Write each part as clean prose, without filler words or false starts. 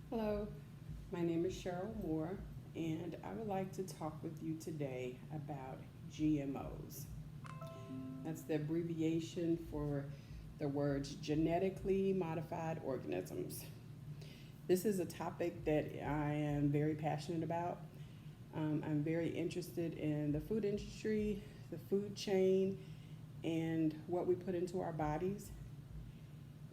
Hello, my name is Cheryl Moore, and I would like to talk with you today about GMOs. That's the abbreviation for the words genetically modified organisms. This is a topic that I am very passionate about. I'm very interested in the food industry, the food chain, and what we put into our bodies,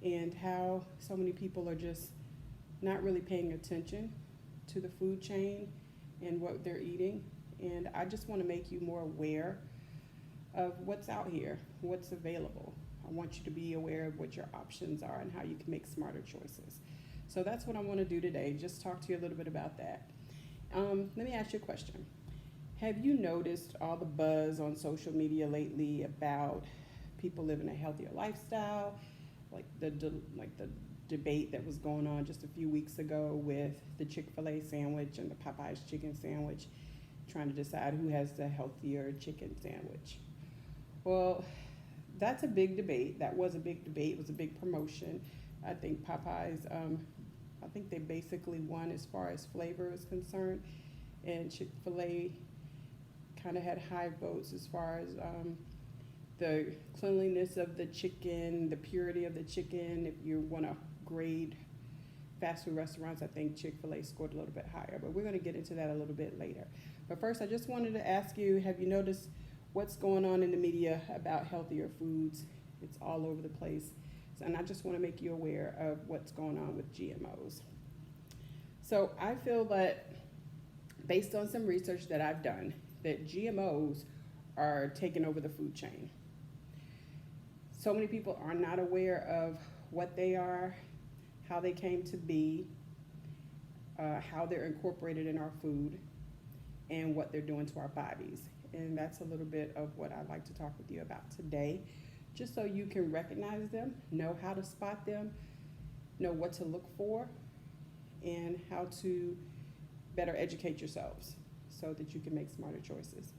and how so many people are just not really paying attention to the food chain and what they're eating. And I just want to make you more aware of what's out here, what's available. I want you to be aware of what your options are and how you can make smarter choices. So that's what I want to do today, just talk to you a little bit about that. Let me ask you a question. Have you noticed all the buzz on social media lately about people living a healthier lifestyle, like the debate that was going on just a few weeks ago with the Chick-fil-A sandwich and the Popeyes chicken sandwich, trying to decide who has the healthier chicken sandwich? Well, that's a big debate. That was a big debate. It was a big promotion. I think Popeyes, I think they basically won as far as flavor is concerned, and Chick-fil-A kind of had high votes as far as the cleanliness of the chicken, the purity of the chicken. If you want to grade fast food restaurants, I think Chick-fil-A scored a little bit higher, but we're going to get into that a little bit later. But first, I just wanted to ask you, have you noticed what's going on in the media about healthier foods? It's all over the place. And I just want to make you aware of what's going on with GMOs. So I feel that based on some research that I've done, that GMOs are taking over the food chain. So many people are not aware of what they are, how they came to be, how they're incorporated in our food, and what they're doing to our bodies. And that's a little bit of what I'd like to talk with you about today, just so you can recognize them, know how to spot them, know what to look for, and how to better educate yourselves so that you can make smarter choices.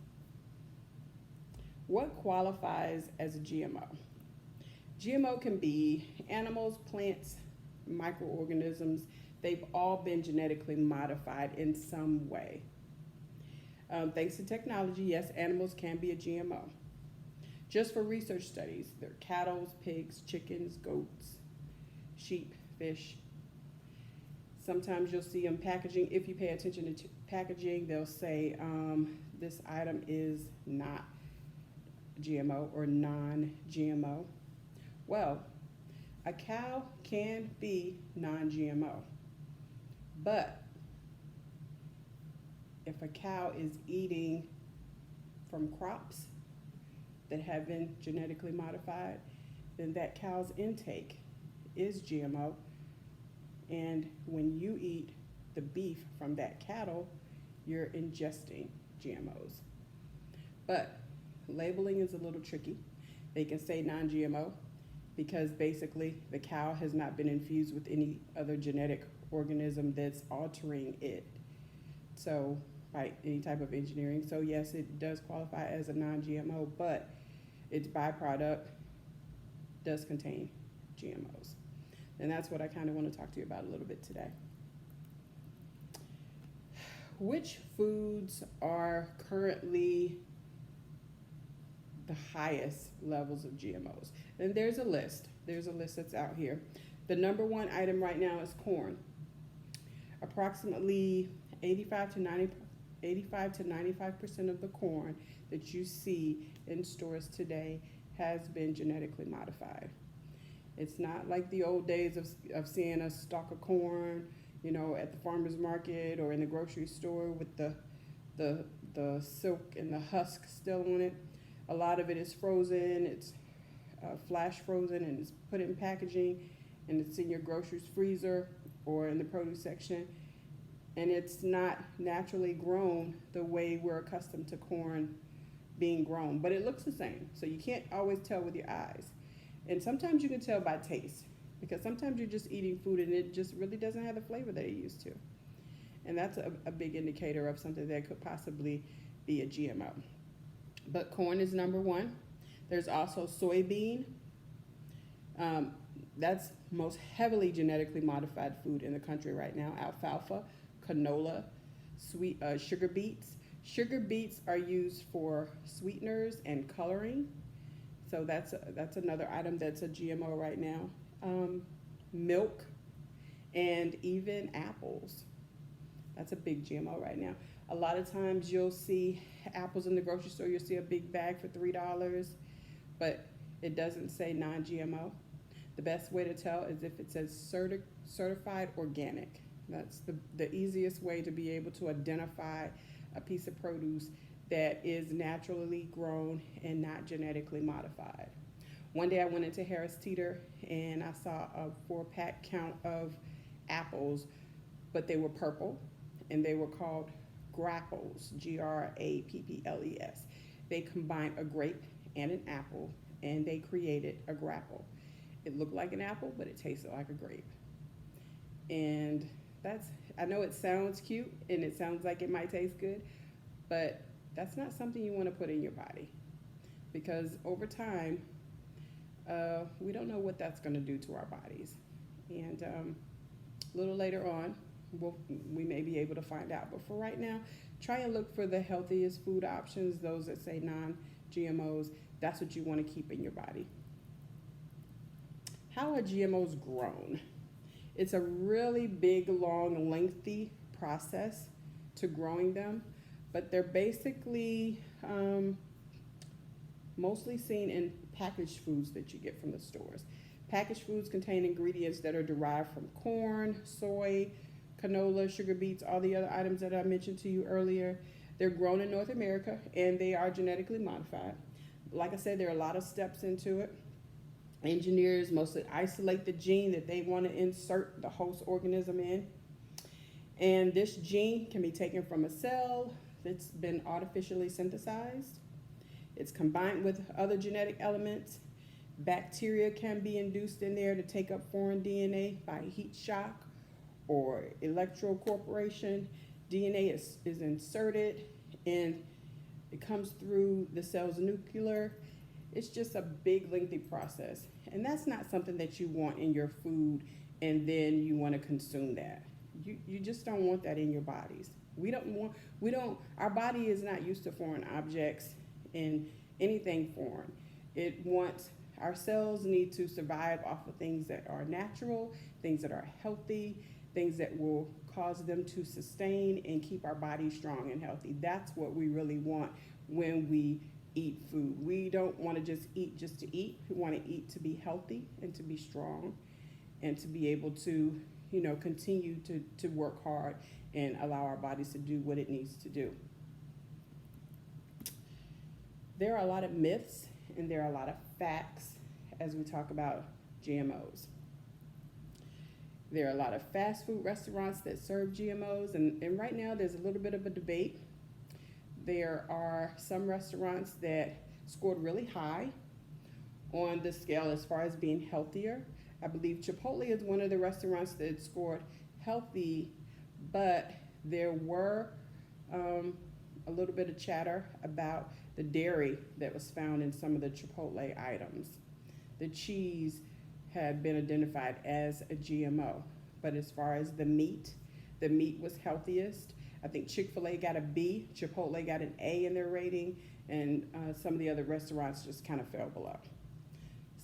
What qualifies as a GMO? GMO can be animals, plants, microorganisms. They've all been genetically modified in some way. Thanks to technology, yes, animals can be a GMO. Just for research studies, they're cattle, pigs, chickens, goats, sheep, fish. Sometimes you'll see them packaging. If you pay attention to packaging, they'll say this item is not GMO or non-GMO. Well, a cow can be non-GMO, but if a cow is eating from crops that have been genetically modified, then that cow's intake is GMO. And when you eat the beef from that cattle, you're ingesting GMOs. But labeling is a little tricky. They can say non-GMO because basically the cow has not been infused with any other genetic organism that's altering it. So by any type of engineering. So yes, it does qualify as a non-GMO, but its byproduct does contain GMOs. And that's what I kind of want to talk to you about a little bit today. Which foods are currently the highest levels of GMOs? And there's a list. There's a list that's out here. The number one item right now is corn. Approximately 85 to 95% of the corn that you see in stores today has been genetically modified. It's not like the old days of seeing a stalk of corn, at the farmer's market or in the grocery store with the silk and the husk still on it. A lot of it is frozen. It's flash frozen and it's put in packaging, and it's in your groceries freezer or in the produce section. And it's not naturally grown the way we're accustomed to corn being grown, but it looks the same. So you can't always tell with your eyes. And sometimes you can tell by taste, because sometimes you're just eating food and it just really doesn't have the flavor that it used to. And that's a big indicator of something that could possibly be a GMO. But corn is number one. There's also soybean. That's most heavily genetically modified food in the country right now. Alfalfa, canola, sugar beets. Sugar beets are used for sweeteners and coloring. So that's another item that's a GMO right now. Milk and even apples. That's a big GMO right now. A lot of times you'll see apples in the grocery store. You'll see a big bag for $3, but it doesn't say non-GMO. The best way to tell is if it says certified organic. That's the easiest way to be able to identify a piece of produce that is naturally grown and not genetically modified. One day I went into Harris Teeter and I saw a 4-pack count of apples, but they were purple and they were called grapples, Grapples. They combined a grape and an apple and they created a grapple. It looked like an apple, but it tasted like a grape. And I know it sounds cute and it sounds like it might taste good, but that's not something you want to put in your body because over time, we don't know what that's going to do to our bodies. And a little later on, we may be able to find out. But for right now, try and look for the healthiest food options, those that say non-GMOs. That's what you want to keep in your body. How are GMOs grown? It's a really big, long, lengthy process to growing them, but they're basically mostly seen in packaged foods that you get from the stores. Packaged foods contain ingredients that are derived from corn, soy, canola, sugar beets, all the other items that I mentioned to you earlier. They're grown in North America and they are genetically modified. Like I said, there are a lot of steps into it. Engineers mostly isolate the gene that they want to insert the host organism in. And this gene can be taken from a cell that's been artificially synthesized. It's combined with other genetic elements. Bacteria can be induced in there to take up foreign DNA by heat shock or electroporation. DNA is inserted and it comes through the cell's nucleus. It's just a big, lengthy process. And that's not something that you want in your food and then you want to consume that. You just don't want that in your bodies. Our body is not used to foreign objects and anything foreign. Our cells need to survive off of things that are natural, things that are healthy, things that will cause them to sustain and keep our body strong and healthy. That's what we really want when we eat food. We don't want to just to eat. We want to eat to be healthy and to be strong and to be able to, continue to work hard and allow our bodies to do what it needs to do. There are a lot of myths and there are a lot of facts as we talk about GMOs. There are a lot of fast food restaurants that serve GMOs, and right now there's a little bit of a debate. There are some restaurants that scored really high on the scale as far as being healthier. I believe Chipotle is one of the restaurants that scored healthy, but there were a little bit of chatter about the dairy that was found in some of the Chipotle items. The cheese had been identified as a GMO, but as far as the meat was healthiest. I think Chick-fil-A got a B, Chipotle got an A in their rating, and some of the other restaurants just kind of fell below.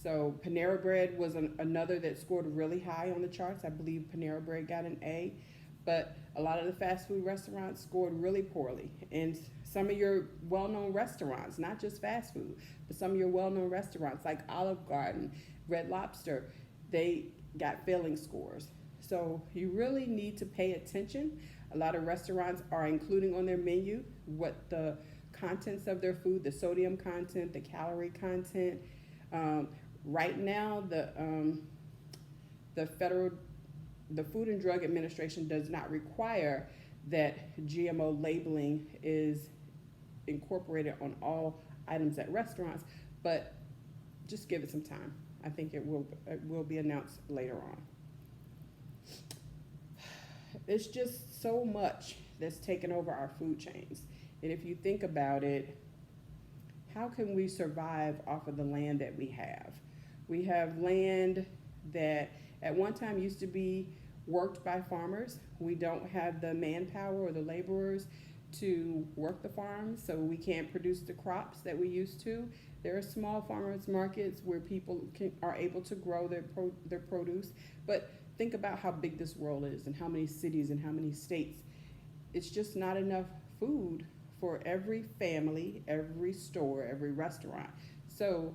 So Panera Bread was another that scored really high on the charts. I believe Panera Bread got an A, but a lot of the fast food restaurants scored really poorly. And some of your well-known restaurants, not just fast food, but some of your well-known restaurants like Olive Garden, Red Lobster, they got failing scores. So you really need to pay attention. A lot of restaurants are including on their menu what the contents of their food, the sodium content, the calorie content. Right now, the Food and Drug Administration does not require that GMO labeling is incorporated on all items at restaurants, but just give it some time. I think it will be announced later on. It's just so much that's taken over our food chains. And if you think about it, how can we survive off of the land that we have? We have land that at one time used to be worked by farmers. We don't have the manpower or the laborers to work the farms, so we can't produce the crops that we used to. There are small farmers markets where people are able to grow their produce, but think about how big this world is and how many cities and how many states. It's just not enough food for every family, every store, every restaurant. So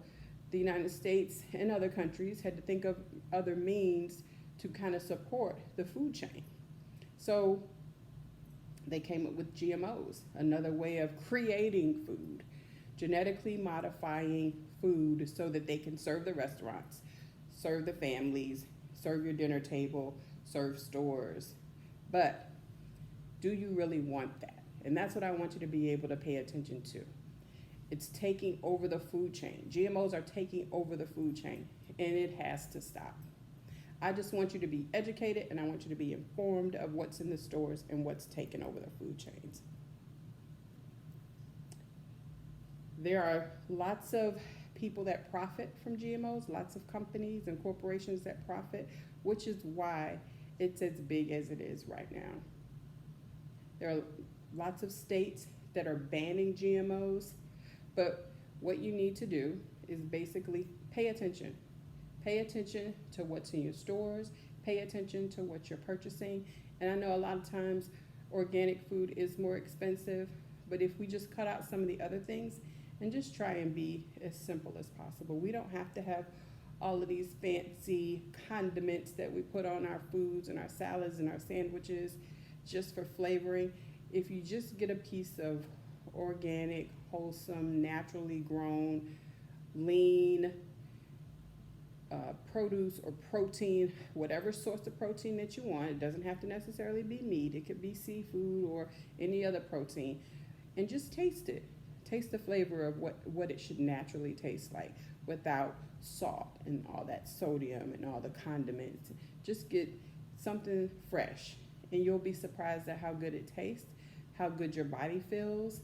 the United States and other countries had to think of other means to kind of support the food chain. So they came up with GMOs, another way of creating food, genetically modifying food so that they can serve the restaurants, serve the families, serve your dinner table, serve stores. But do you really want that? And that's what I want you to be able to pay attention to. It's taking over the food chain. GMOs are taking over the food chain, and it has to stop. I just want you to be educated, and I want you to be informed of what's in the stores and what's taking over the food chains. There are lots of people that profit from GMOs, lots of companies and corporations that profit, which is why it's as big as it is right now. There are lots of states that are banning GMOs, but what you need to do is basically pay attention. Pay attention to what's in your stores, pay attention to what you're purchasing. And I know a lot of times organic food is more expensive, but if we just cut out some of the other things and just try and be as simple as possible. We don't have to have all of these fancy condiments that we put on our foods and our salads and our sandwiches just for flavoring. If you just get a piece of organic, wholesome, naturally grown, lean produce or protein, whatever source of protein that you want, it doesn't have to necessarily be meat, it could be seafood or any other protein, and just taste it. Taste the flavor of what it should naturally taste like without salt and all that sodium and all the condiments. Just get something fresh, and you'll be surprised at how good it tastes, how good your body feels,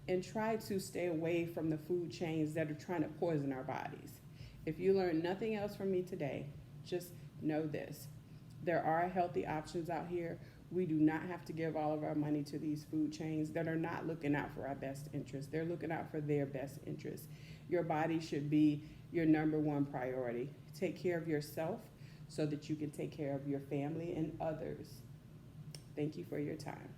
and try to stay away from the food chains that are trying to poison our bodies. If you learn nothing else from me today, just know this. There are healthy options out here. We do not have to give all of our money to these food chains that are not looking out for our best interests. They're looking out for their best interests. Your body should be your number one priority. Take care of yourself so that you can take care of your family and others. Thank you for your time.